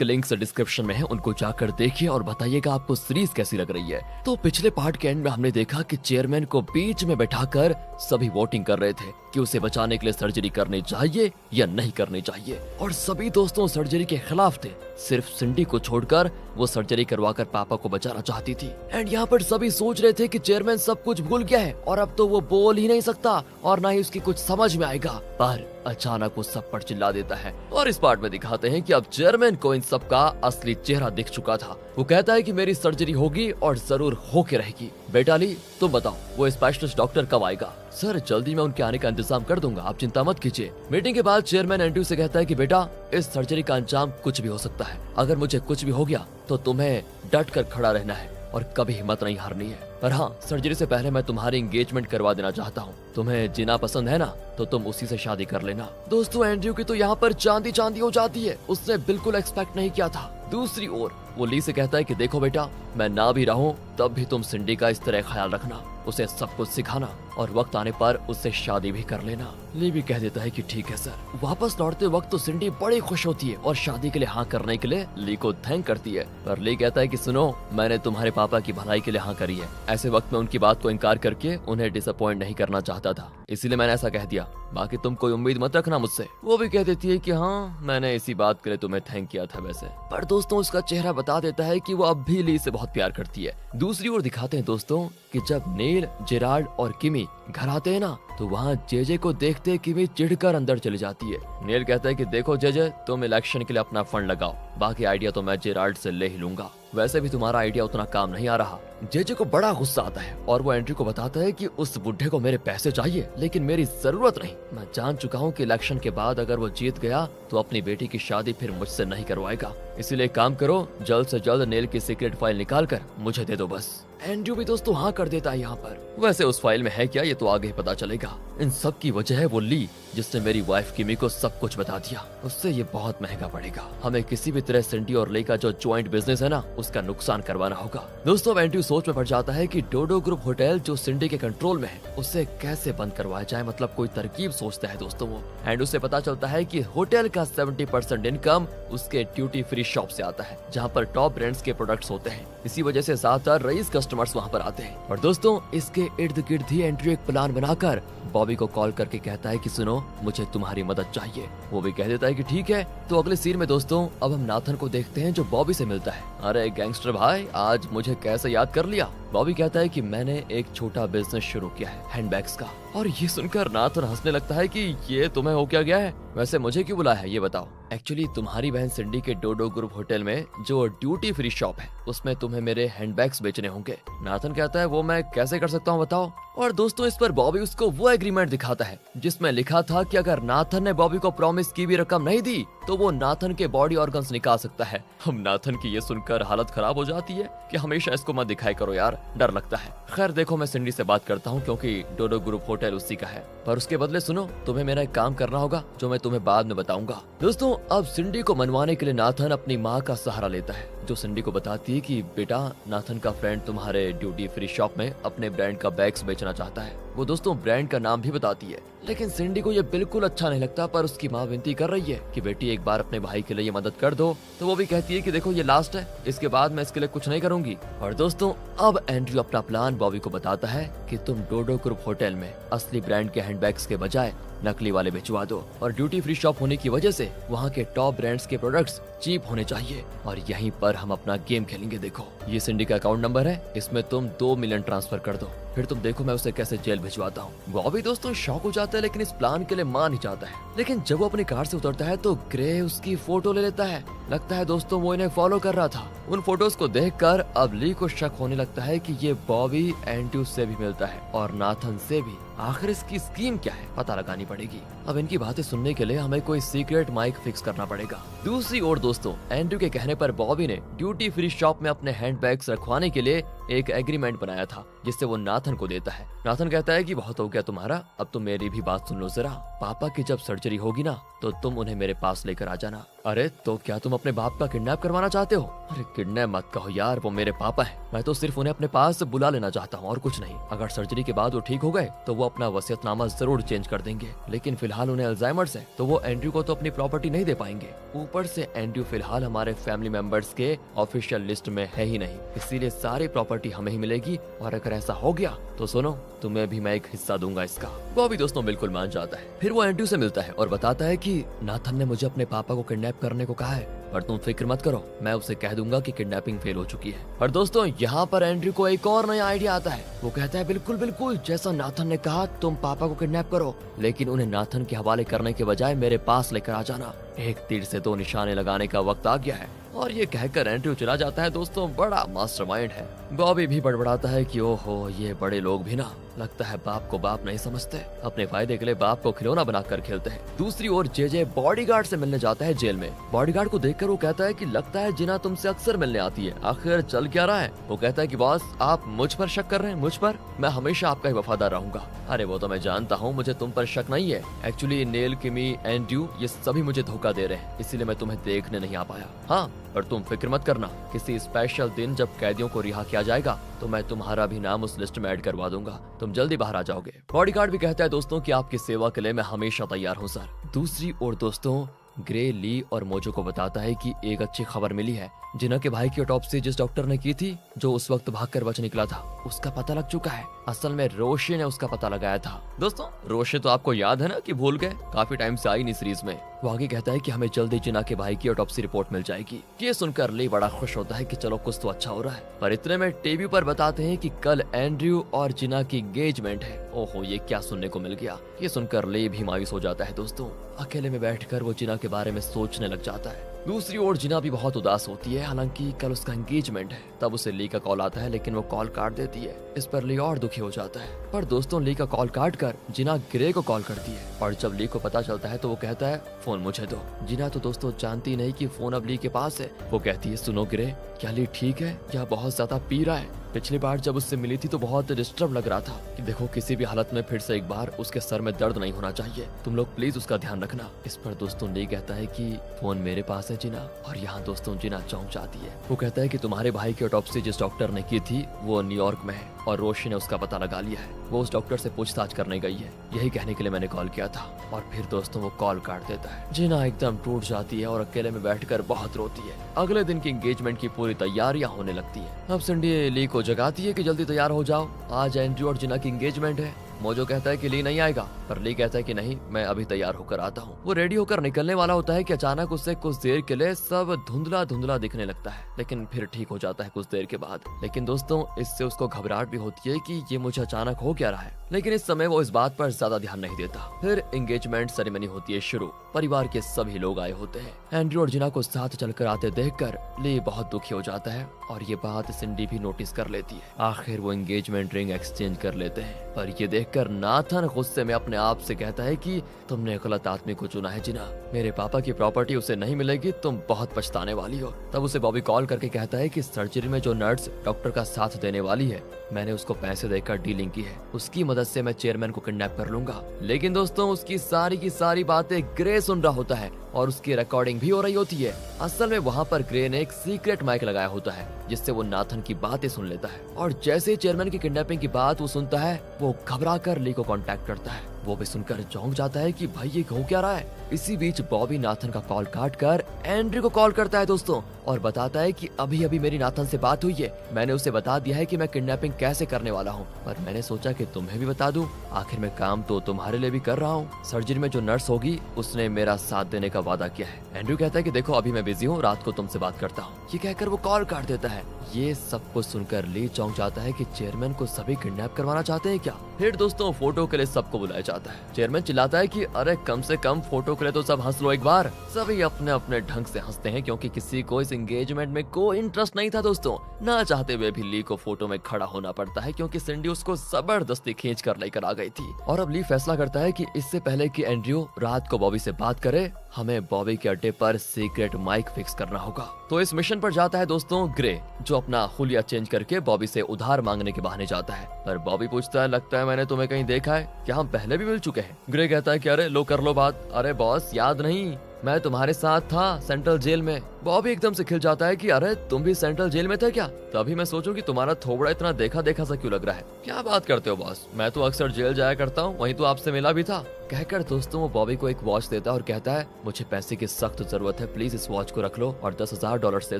जिसके links description में है, उनको जाकर देखिए और बताइएगा आपको सीरीज कैसी लग रही है। तो पिछले पार्ट के एंड में हमने देखा कि चेयरमैन को बीच में बैठाकर सभी वोटिंग कर रहे थे कि उसे बचाने के लिए सर्जरी करनी चाहिए या नहीं करनी चाहिए, और सभी दोस्तों सर्जरी के खिलाफ थे। सिर्फ सिंडी को छोड़कर वो सर्जरी करवाकर पापा को बचाना चाहती थी। एंड यहाँ पर सभी सोच रहे थे कि चेयरमैन सब कुछ भूल गया है और अब तो वो बोल ही नहीं सकता और ना ही उसकी कुछ समझ में आएगा। पर अचानक वो सब पर चिल्ला देता है और इस पार्ट में दिखाते हैं कि अब चेयरमैन को इन सब का असली चेहरा दिख चुका था। वो कहता है कि मेरी सर्जरी होगी और जरूर होके रहेगी। बेटा ली, तुम बताओ वो स्पेशलिस्ट डॉक्टर कब आएगा? सर जल्दी मैं उनके आने का इंतजाम कर दूंगा, आप चिंता मत कीजिए। मीटिंग के बाद चेयरमैन एंड्रयू से कहता है कि बेटा इस सर्जरी का अंजाम कुछ भी हो सकता है। अगर मुझे कुछ भी हो गया तो तुम्हें डट कर खड़ा रहना है और कभी हिम्मत नहीं हारनी है। पर हाँ, सर्जरी से पहले मैं तुम्हारी एंगेजमेंट करवा देना चाहता हूँ। तुम्हें जीना पसंद है ना, तो तुम उसी से शादी कर लेना। दोस्तों एंड्रयू की तो यहाँ पर चांदी चांदी हो जाती है, उसने बिल्कुल एक्सपेक्ट नहीं किया था। दूसरी ओर वो ली से कहता है कि देखो बेटा, मैं ना भी रहूं तब भी तुम सिंडी का इस तरह ख्याल रखना, उसे सब कुछ सिखाना और वक्त आने पर उससे शादी भी कर लेना। ली भी कह देता है कि ठीक है सर। वापस लौटते वक्त तो सिंडी बड़ी खुश होती है और शादी के लिए हाँ करने के लिए ली को थैंक करती है। पर ली कहता है कि सुनो, मैंने तुम्हारे पापा की भलाई के लिए हाँ करी है। ऐसे वक्त में उनकी बात को इनकार करके उन्हें डिसअपॉइंट नहीं करना चाहता था, इसीलिए मैंने ऐसा कह दिया। बाकी तुम कोई उम्मीद मत रखना मुझसे। वो भी कह देती है कि हाँ, मैंने इसी बात के लिए तुम्हें थैंक किया था वैसे। पर दोस्तों उसका चेहरा बता देता है कि वो अब भी ली से बहुत प्यार करती है। दूसरी ओर दिखाते हैं दोस्तों कि जब नेल, जेराल्ड और किमी घर आते हैं ना, तो वहाँ जेजे को देखते किमी चिढ़कर अंदर चली जाती है। नेल कहता है कि देखो जेजे, तुम इलेक्शन के लिए अपना फंड लगाओ, बाकी आइडिया तो मैं जेराल्ड से ले ही लूंगा। वैसे भी तुम्हारा आइडिया उतना काम नहीं आ रहा। जेजे को बड़ा गुस्सा आता है और वो एंड्रयू को बताता है कि उस बुढ़े को मेरे पैसे चाहिए, लेकिन मेरी जरूरत नहीं। मैं जान चुका हूँ कि इलेक्शन के बाद अगर वो जीत गया तो अपनी बेटी की शादी फिर मुझसे नहीं करवाएगा। इसीलिए काम करो, जल्द से जल्द नेल की सीक्रेट फाइल निकाल कर मुझे दे दो बस। एंड्रयू भी दोस्तों हाँ कर देता है यहाँ पर। वैसे उस फाइल में है क्या, ये तो आगे ही पता चलेगा। इन सब की वजह है वो ली, जिसने मेरी वाइफ किमी को सब कुछ बता दिया। उससे ये बहुत महंगा पड़ेगा। हमें किसी भी तरह सिंडी और ली का जो ज्वाइंट बिजनेस है ना, उसका नुकसान करवाना होगा। दोस्तों एंड्रयू सोच में पड़ जाता है कि डोडो ग्रुप होटल जो सिंडी के कंट्रोल में है, उसे कैसे बंद करवाया जाए। मतलब कोई तरकीब सोचता है दोस्तों वो। एंड उसे पता चलता है कि होटल का 70% इनकम उसके ड्यूटी फ्री शॉप से आता है, जहाँ पर टॉप ब्रांड्स के प्रोडक्ट्स होते हैं। इसी वजह से ज्यादातर रईस कस्टमर्स वहाँ पर आते हैं। और दोस्तों इसके इर्द गिर्द ही एंड्रयू एक प्लान बनाकर बॉबी को कॉल करके कहता है कि सुनो, मुझे तुम्हारी मदद चाहिए। वो भी कह देता है कि ठीक है। तो अगले सीन में दोस्तों अब हम नाथन को देखते हैं जो बॉबी से मिलता है। अरे गैंगस्टर भाई, आज मुझे कैसे याद कर लिया? बॉबी कहता है कि मैंने एक छोटा बिजनेस शुरू किया है हैंडबैग्स का। और ये सुनकर नाथन हंसने लगता है कि ये तुम्हें हो क्या गया है? वैसे मुझे क्यों बुलाया है ये बताओ। एक्चुअली तुम्हारी बहन सिंडी के डोडो ग्रुप होटल में जो ड्यूटी फ्री शॉप है, उसमें तुम्हें मेरे हैंडबैग्स बेचने होंगे। नाथन कहता है वो मैं कैसे कर सकता हूँ बताओ। और दोस्तों इस पर बॉबी उसको वो एग्रीमेंट दिखाता है जिसमें लिखा था कि अगर नाथन ने बॉबी को प्रॉमिस की भी रकम नहीं दी तो वो नाथन के बॉडी ऑर्गन्स निकाल सकता है। हम नाथन की ये सुनकर हालत खराब हो जाती है कि हमेशा इसको मत दिखाई करो यार, डर लगता है। खैर देखो, मैं सिंडी से बात करता हूँ क्योंकि डोडो ग्रुप होटल उसी का है। पर उसके बदले सुनो, तुम्हें मेरा एक काम करना होगा जो मैं तुम्हें बाद में बताऊंगा। दोस्तों अब सिंडी को मनवाने के लिए नाथन अपनी माँ का सहारा लेता है, जो सिंडी को बताती है कि बेटा नाथन का फ्रेंड तुम्हारे ड्यूटी फ्री शॉप में अपने ब्रांड का बैग्स बेचना चाहता है। वो दोस्तों ब्रांड का नाम भी बताती है, लेकिन सिंडी को ये बिल्कुल अच्छा नहीं लगता। पर उसकी माँ विनती कर रही है कि बेटी एक बार अपने भाई के लिए ये मदद कर दो। तो वो भी कहती है कि देखो ये लास्ट है, इसके बाद मैं इसके लिए कुछ नहीं करूंगी। और दोस्तों अब एंड्रयू अपना प्लान बॉबी को बताता है कि तुम डोडो ग्रुप होटल में असली ब्रांड के हैंडबैग्स के बजाय नकली वाले भिजवा दो। और ड्यूटी फ्री शॉप होने की वजह से वहाँ के टॉप ब्रांड्स के प्रोडक्ट्स चीप होने चाहिए और यहीं पर हम अपना गेम खेलेंगे। देखो ये सिंडी का अकाउंट नंबर है, इसमें तुम 2 मिलियन ट्रांसफर कर दो, फिर तुम देखो मैं उसे कैसे जेल भिजवाता हूँ। बॉबी दोस्तों शॉक हो जाता है, लेकिन इस प्लान के लिए मान ही जाता है। लेकिन जब वो अपनी कार से उतरता है तो ग्रे उसकी फोटो ले लेता है। लगता है दोस्तों वो इन्हें फॉलो कर रहा था। उन फोटोज को देखकर अब ली को शक होने लगता है कि ये बॉबी एंड्रयू से भी मिलता है और नाथन से भी। आखिर इसकी स्कीम क्या है पता लगानी पड़ेगी। अब इनकी बातें सुनने के लिए हमें कोई सीक्रेट माइक फिक्स करना पड़ेगा। दूसरी ओर दोस्तों एंड्रयू के कहने पर बॉबी ने ड्यूटी फ्री शॉप में अपने हैंडबैग्स रखवाने के लिए एक एग्रीमेंट बनाया था जिससे वो नाथन को देता है। नाथन कहता है कि बहुत हो गया तुम्हारा, अब तुम मेरी भी बात सुन लो जरा। पापा की जब सर्जरी होगी ना तो तुम उन्हें मेरे पास लेकर आ जाना। अरे तो क्या तुम अपने बाप का किडनैप करवाना चाहते हो? अरे किडनैप मत कहो यार, वो मेरे पापा है। मैं तो सिर्फ उन्हें अपने पास बुला लेना चाहता हूँ और कुछ नहीं। अगर सर्जरी के बाद वो ठीक हो गए तो वो अपना वसीयतनामा जरूर चेंज कर देंगे, लेकिन फिलहाल उन्हें अल्जाइमर्स है तो वो एंड्रयू को तो अपनी प्रॉपर्टी नहीं दे पाएंगे। ऊपर से एंड्रयू फिलहाल हमारे फैमिली मेंबर्स के ऑफिशियल लिस्ट में है ही नहीं, इसीलिए सारी प्रॉपर्टी हमें ही मिलेगी। और अगर ऐसा हो गया तो सुनो, तुम्हें भी मैं एक हिस्सा दूंगा इसका। वो भी दोस्तों बिल्कुल मान जाता है। फिर वो एंड्रयू से मिलता है और बताता है कि नाथन ने मुझे अपने पापा को किडनैप करने को कहा है, पर तुम फिक्र मत करो, मैं उसे कह दूंगा कि किडनैपिंग फेल हो चुकी है। पर दोस्तों यहाँ पर एंड्रयू को एक और नया आइडिया आता है। वो कहता है बिल्कुल बिल्कुल जैसा नाथन ने कहा, तुम पापा को किडनैप करो, लेकिन उन्हें नाथन के हवाले करने के बजाय मेरे पास लेकर आ जाना। एक तीर से दो निशाने लगाने का वक्त आ गया है। और ये कहकर एंड्रयू चला जाता है। दोस्तों बड़ा मास्टरमाइंड है। बॉबी भी बड़बड़ाता है कि ओहो, ये बड़े लोग भी ना लगता है बाप को बाप नहीं समझते, अपने फायदे के लिए बाप को खिलौना बनाकर खेलते हैं। दूसरी ओर जेजे बॉडीगार्ड से मिलने जाता है जेल में। बॉडीगार्ड को देखकर वो कहता है कि लगता है जिना तुमसे अक्सर मिलने आती है, आखिर चल क्या रहा है? वो कहता है कि बॉस आप मुझ पर शक कर रहे हैं? मुझ पर? मैं हमेशा आपका ही वफादार रहूंगा। अरे वो तो मैं जानता हूँ, मुझे तुम पर शक नहीं है। एक्चुअली नेल, किमी, एंड्रयू ये सभी मुझे धोखा दे रहे हैं, इसीलिए मैं तुम्हें देखने नहीं आ पाया। हाँ, पर तुम फिक्र मत करना, किसी स्पेशल दिन जब कैदियों को रिहा किया जाएगा तो मैं तुम्हारा भी नाम उस लिस्ट में ऐड करवा दूंगा, तुम जल्दी बाहर आ जाओगे। बॉडीगार्ड भी कहता है दोस्तों कि आपकी सेवा के लिए मैं हमेशा तैयार हूँ सर। दूसरी ओर दोस्तों ग्रे ली और मोजो को बताता है कि एक अच्छी खबर मिली है। जिना के भाई की ऑटोप्सी जिस डॉक्टर ने की थी, जो उस वक्त भागकर बच निकला था, उसका पता लग चुका है। असल में रोशे ने उसका पता लगाया था। दोस्तों रोशे तो आपको याद है ना कि भूल गए, काफी टाइम से आई नहीं सीरीज में। वो आगे कहता है कि हमें जल्दी जिना के भाई की ऑटोप्सी रिपोर्ट मिल जाएगी। ये सुनकर ली बड़ा खुश होता है कि चलो कुछ तो अच्छा हो रहा है। पर इतने में टीवी पर बताते हैं कि कल एंड्रयू और जिना की एंगेजमेंट है। ओहो, ये क्या सुनने को मिल गया। ये सुनकर ली भी मायूस हो जाता है। दोस्तों अकेले में बैठकर वो जिना के बारे में सोचने लग जाता है। दूसरी ओर जिना भी बहुत उदास होती है, हालांकि कल उसका एंगेजमेंट है। तब उसे ली का कॉल आता है, लेकिन वो कॉल काट देती है। इस पर ली और दुखी हो जाता है। पर दोस्तों ली का कॉल काट कर जिना ग्रे को कॉल करती है, और जब ली को पता चलता है तो वो कहता है फोन मुझे दो। जिना तो दोस्तों जानती नहीं कि फोन अब ली के पास है। वो कहती है सुनो ग्रे, क्या ली ठीक है या बहुत ज्यादा पी रहा है? पिछली बार जब उससे मिली थी तो बहुत डिस्टर्ब लग रहा था कि देखो किसी भी हालत में फिर से एक बार उसके सर में दर्द नहीं होना चाहिए, तुम लोग प्लीज उसका ध्यान रखना। इस पर दोस्तों ली कहता है कि फोन मेरे पास है जिना। और यहाँ दोस्तों जिना चौंक जाती है। वो कहता है कि तुम्हारे भाई की ऑटोप्सी जिस डॉक्टर ने की थी वो न्यूयॉर्क में है और रोशी ने उसका पता लगा लिया है। वो उस डॉक्टर से पूछताछ करने गई है, यही कहने के लिए मैंने कॉल किया था। और फिर दोस्तों वो कॉल काट देता है। जिना एकदम टूट जाती है और अकेले में बैठकर बहुत रोती है। अगले दिन की एंगेजमेंट की पूरी तैयारियां होने लगती है। अब सिंडी ली को जगाती है कि जल्दी तैयार हो जाओ, आज एंड्रयू और जिना की एंगेजमेंट है। मोजो कहता है कि ली नहीं आएगा, पर ली कहता है कि नहीं, मैं अभी तैयार होकर आता हूँ। वो रेडी होकर निकलने वाला होता है कि अचानक उससे कुछ देर के लिए सब धुंधला धुंधला दिखने लगता है, लेकिन फिर ठीक हो जाता है कुछ देर के बाद। लेकिन दोस्तों इससे उसको घबराहट भी होती है कि ये मुझे अचानक हो क्या रहा है, लेकिन इस समय वो इस बात पर ज्यादा ध्यान नहीं देता। फिर एंगेजमेंट सेरेमनी होती है शुरू। परिवार के सभी लोग आए होते हैं। एंड्रयू और जिना को साथ चलकर आते देखकर ली बहुत दुखी हो जाता है, और ये बात सिंडी भी नोटिस कर लेती है। आखिर वो एंगेजमेंट रिंग एक्सचेंज कर लेते हैं, पर ये देखकर नाथन गुस्से में अपने आप से कहता है कि तुमने गलत आदमी को चुना है जिना, मेरे पापा की प्रॉपर्टी उसे नहीं मिलेगी, तुम बहुत पछताने वाली हो। तब उसे बॉबी कॉल करके कहता है कि सर्जरी में जो नर्स डॉक्टर का साथ देने वाली है, मैंने उसको पैसे देकर डीलिंग की है, उसकी मदद से मैं चेयरमैन को किडनैप कर लूंगा। लेकिन दोस्तों उसकी सारी की सारी बातें ग्रे सुन रहा होता है और उसकी रिकॉर्डिंग भी हो रही होती है। असल में वहाँ पर ग्रे ने एक सीक्रेट माइक लगाया होता है, जिससे वो नाथन की बातें सुन लेता है। और जैसे ही चेयरमैन की किडनैपिंग की बात वो सुनता है, वो घबरा कर ली को कांटेक्ट करता है। वो भी सुनकर चौंक जाता है कि भाई ये हो क्या रहा है। इसी बीच बॉबी नाथन का कॉल काट कर एंड्रयू को कॉल करता है दोस्तों, और बताता है कि अभी अभी मेरी नाथन से बात हुई है। मैंने उसे बता दिया है कि मैं किडनैपिंग कैसे करने वाला हूँ, पर मैंने सोचा कि तुम्हें भी बता दूं। आखिर में काम तो तुम्हारे लिए भी कर रहा हूँ। सर्जरी में जो नर्स होगी उसने मेरा साथ देने का वादा किया है। एंड्रयू कहता है कि देखो अभी मैं बिजी हूँ, रात को तुमसे बात करता हूँ। ये कहकर वो कॉल काट देता है। ये सब कुछ सुनकर ली चौंक जाता है कि चेयरमैन को सभी किडनैप करवाना चाहते हैं क्या। फिर दोस्तों फोटो के लिए सबको बुलाया जाता है। चेयरमैन चिल्लाता है कि अरे कम से कम फोटो के लिए तो सब हंस लो एक बार। सभी अपने अपने ढंग से हंसते हैं क्योंकि किसी को इस एंगेजमेंट में कोई इंटरेस्ट नहीं था दोस्तों। ना चाहते हुए भी ली को फोटो में खड़ा होना पड़ता है क्योंकि सिंडी उसको जबरदस्ती खींच कर लेकर आ गई थी। और अब ली फैसला करता है कि इससे पहले कि एंड्रयू रात को बॉबी से बात करे, हमें बॉबी के अड्डे पर सीक्रेट माइक फिक्स करना होगा। तो इस मिशन पर जाता है दोस्तों ग्रे, जो अपना हुलिया चेंज करके बॉबी से उधार मांगने के बहाने जाता है। पर बॉबी पूछता है, लगता है मैंने तुम्हें कहीं देखा है, क्या हम पहले भी मिल चुके हैं? ग्रे कहता है कि अरे लो कर लो बात। अरे बॉस याद नहीं, मैं तुम्हारे साथ था सेंट्रल जेल में। बॉबी एकदम से खिल जाता है कि अरे तुम भी सेंट्रल जेल में थे क्या? तभी मैं सोचूं कि तुम्हारा थोबड़ा इतना देखा देखा सा क्यों लग रहा है। क्या बात करते हो बॉस, मैं तो अक्सर जेल जाया करता हूँ, वहीं तो आपसे मिला भी था। कहकर दोस्तों वो बॉबी को एक वॉच देता है और कहता है, मुझे पैसे की सख्त जरूरत है, प्लीज इस वॉच को रख लो और $10,000 दे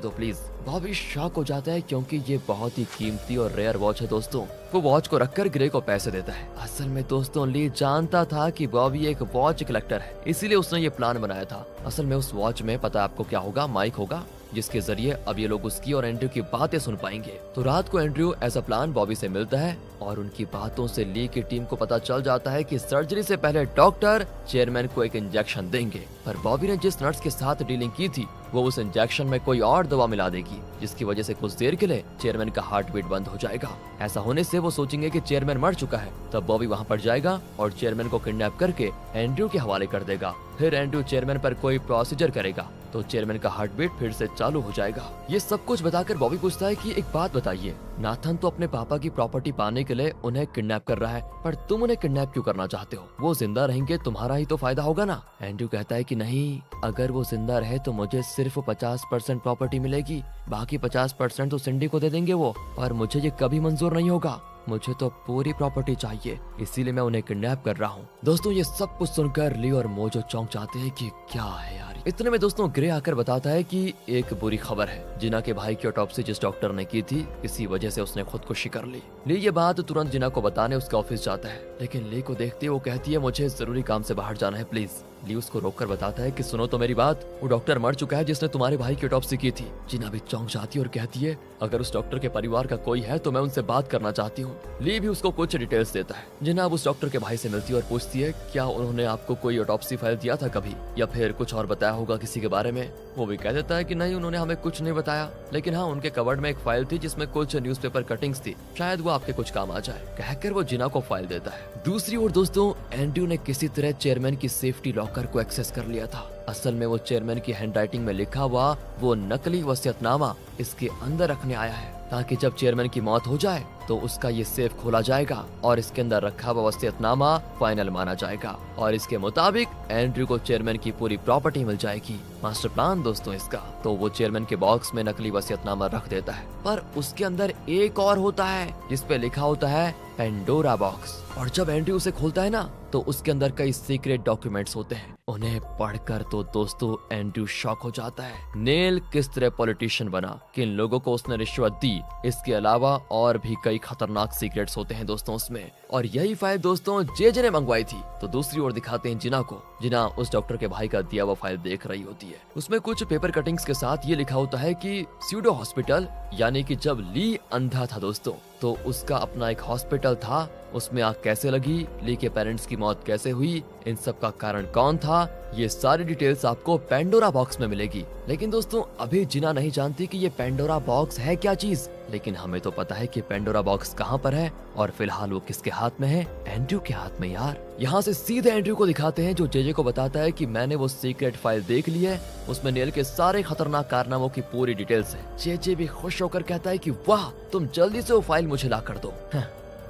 दो प्लीज। बॉबी शॉक हो जाता है क्योंकि ये बहुत ही कीमती और रेयर वॉच है दोस्तों। वो वॉच को रखकर ग्रे को पैसे देता है। असल में दोस्तों ली जानता था कि बॉबी एक वॉच कलेक्टर है, इसीलिए उसने ये प्लान बनाया था। असल में उस वॉच में पता है आपको क्या होगा? माइक होगा, जिसके जरिए अब ये लोग उसकी और एंड्रयू की बातें सुन पाएंगे। तो रात को Andrew as a plan Bobby से मिलता है और उनकी बातों से ली की टीम को पता चल जाता है कि सर्जरी से पहले डॉक्टर चेयरमैन को एक इंजेक्शन देंगे। पर बॉबी ने जिस नर्स के साथ डीलिंग की थी वो उस इंजेक्शन में कोई और दवा मिला देगी, जिसकी वजह से कुछ देर के लिए चेयरमैन का हार्ट बीट बंद हो जाएगा। ऐसा होने से वो सोचेंगे कि चेयरमैन मर चुका है। तब बॉबी वहाँ पर जाएगा और चेयरमैन को किडनैप करके एंड्रयू के हवाले कर देगा। फिर एंड्रयू चेयरमैन पर कोई प्रोसीजर करेगा तो चेयरमैन का हार्ट बीट फिर से चालू हो जाएगा। ये सब कुछ बताकर बॉबी पूछता है कि एक बात बताइए, नाथन तो अपने पापा की प्रॉपर्टी पाने के लिए उन्हें किडनैप कर रहा है, पर तुम उन्हें किडनैप क्यों करना चाहते हो? वो जिंदा रहेंगे, तुम्हारा ही तो फायदा होगा ना। एंड्रयू कहता है कि नहीं, अगर वो जिंदा रहे तो मुझे सिर्फ 50% प्रॉपर्टी मिलेगी, बाकी 50% तो सिंडी को दे देंगे वो, और मुझे ये कभी मंजूर नहीं होगा। मुझे तो पूरी प्रॉपर्टी चाहिए, इसीलिए मैं उन्हें किडनैप कर रहा हूँ। दोस्तों ये सब कुछ सुनकर ली और मोजो चौंक जाते हैं कि क्या है यार। इतने में दोस्तों ग्रे आकर बताता है कि एक बुरी खबर है, जिना के भाई की ऑटोप्सी जिस डॉक्टर ने की थी, इसी वजह से उसने खुदकुशी कर ली। ली ये बात तुरंत जिना को बताने उसके ऑफिस जाता है, लेकिन ली को देखते वो कहती है मुझे जरूरी काम से बाहर जाना है प्लीज। ली उसको रोककर बताता है कि सुनो तो मेरी बात, वो डॉक्टर मर चुका है जिसने तुम्हारे भाई की ऑटोप्सी की थी। जिना भी चौंक जाती है और कहती है अगर उस डॉक्टर के परिवार का कोई है तो मैं उनसे बात करना चाहती हूँ। ली भी उसको कुछ डिटेल्स देता है। जिना अब उस डॉक्टर के भाई से मिलती है और पूछती है क्या उन्होंने आपको कोई ऑटोप्सी फाइल दिया था कभी, या फिर कुछ और बताया होगा किसी के बारे में। वो भी कह देता है कि नहीं, उन्होंने हमें कुछ नहीं बताया, लेकिन हाँ उनके कबर्ड में एक फाइल थी जिसमें कुछ न्यूज़पेपर कटिंग्स थी, शायद वो आपके कुछ काम आ जाए। कहकर वो जिना को फाइल देता है। दूसरी ओर दोस्तों एंड्रयू ने किसी तरह चेयरमैन की सेफ्टी लॉकर को एक्सेस कर लिया था। असल में वो चेयरमैन की हैंडराइटिंग में लिखा हुआ वो नकली वसीयतनामा इसके अंदर रखने आया है, ताकि जब चेयरमैन की मौत हो जाए तो उसका ये सेफ खोला जाएगा और इसके अंदर रखा हुआ वसीयतनामा फाइनल माना जाएगा और इसके मुताबिक एंड्रयू को चेयरमैन की पूरी प्रॉपर्टी मिल जाएगी। मास्टर प्लान दोस्तों इसका। तो वो चेयरमैन के बॉक्स में नकली वसीयतनामा रख देता है, पर उसके अंदर एक और होता है जिसपे लिखा होता है पेंडोरा बॉक्स। और जब एंड्रयू उसे खोलता है ना तो उसके अंदर कई सीक्रेट डॉक्यूमेंट्स होते हैं। उन्हें पढ़कर तो दोस्तों एंड्रयू शॉक हो जाता है। नेल किस तरह पॉलिटिशियन बना, किन लोगों को उसने रिश्वत दी, इसके अलावा और भी कई खतरनाक सीक्रेट्स होते हैं दोस्तों उसमें। और यही फाइल दोस्तों जे ने मंगवाई थी। तो दूसरी ओर दिखाते हैं जिना को। जिना उस डॉक्टर के भाई का दिया हुआ फाइल देख रही होती है। उसमें कुछ पेपर कटिंग्स के साथ ये लिखा होता है कि स्यूडो हॉस्पिटल, यानी कि जब ली अंधा था दोस्तों तो उसका अपना एक हॉस्पिटल था, उसमें आग कैसे लगी, ली के पेरेंट्स की मौत कैसे हुई, इन सब का कारण कौन था, ये सारी डिटेल्स आपको पेंडोरा बॉक्स में मिलेगी। लेकिन दोस्तों अभी जिना नहीं जानती कि ये पेंडोरा बॉक्स है क्या चीज, लेकिन हमें तो पता है कि पेंडोरा बॉक्स कहाँ पर है और फिलहाल वो किसके हाथ में है, एंड्रयू के हाथ में यार। यहाँ से सीधे एंड्रयू को दिखाते हैं जो जे को बताता है कि मैंने वो सीक्रेट फाइल देख ली है, उसमें नेल के सारे खतरनाक कारनामों की पूरी डिटेल्स है। जे भी खुश होकर कहता है कि वाह, तुम जल्दी से वो फाइल मुझे ला कर दो।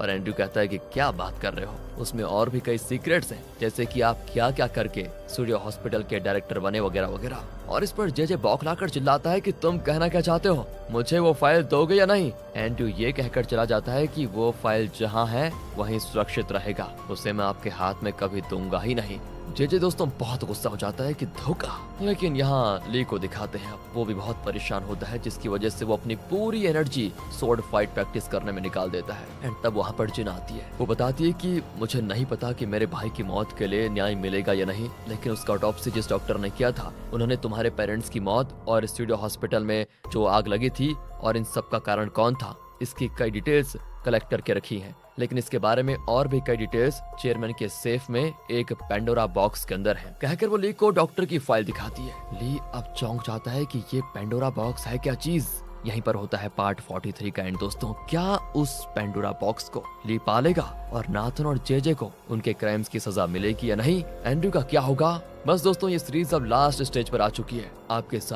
और एंड्रयू कहता है कि क्या बात कर रहे हो, उसमें और भी कई सीक्रेट्स हैं, जैसे कि आप क्या क्या करके स्टूडियो हॉस्पिटल के डायरेक्टर बने वगैरह वगैरह। और इस पर जे बौखलाकर चिल्लाता है कि तुम कहना क्या चाहते हो, मुझे वो फाइल दोगे या नहीं। एंड्रयू ये कहकर चला जाता है कि वो फाइल जहाँ है वहीं सुरक्षित रहेगा, उसे मैं आपके हाथ में कभी दूंगा ही नहीं। जे दोस्तों बहुत गुस्सा हो जाता है कि धोखा। लेकिन यहाँ ली को दिखाते हैं, वो भी बहुत परेशान होता है, जिसकी वजह से वो अपनी पूरी एनर्जी स्वॉर्ड फाइट प्रैक्टिस करने में निकाल देता है। एंड तब वहाँ पर जिन आती है। वो बताती है कि मुझे नहीं पता कि मेरे भाई की मौत के लिए न्याय मिलेगा या नहीं, लेकिन उसका ऑटोप्सी जिस डॉक्टर ने किया था उन्होंने तुम्हारे पेरेंट्स की मौत और स्टूडियो हॉस्पिटल में जो आग लगी थी और इन सब का कारण कौन था इसकी कई डिटेल्स कलेक्ट करके रखी हैं, लेकिन इसके बारे में और भी कई डिटेल्स चेयरमैन के सेफ में एक पेंडोरा बॉक्स के अंदर है। कहकर वो ली को डॉक्टर की फाइल दिखाती है। ली अब चौंक जाता है कि ये पेंडोरा बॉक्स है क्या चीज। यहीं पर होता है पार्ट 43 का एंड दोस्तों। क्या उस पेंडोरा बॉक्स को ली पालेगा और नाथन और जेजे को उनके क्राइम्स की सजा मिलेगी या नहीं? एंड्रयू का क्या होगा? बस दोस्तों, ये सीरीज अब लास्ट स्टेज पर आ चुकी है। आपके साथ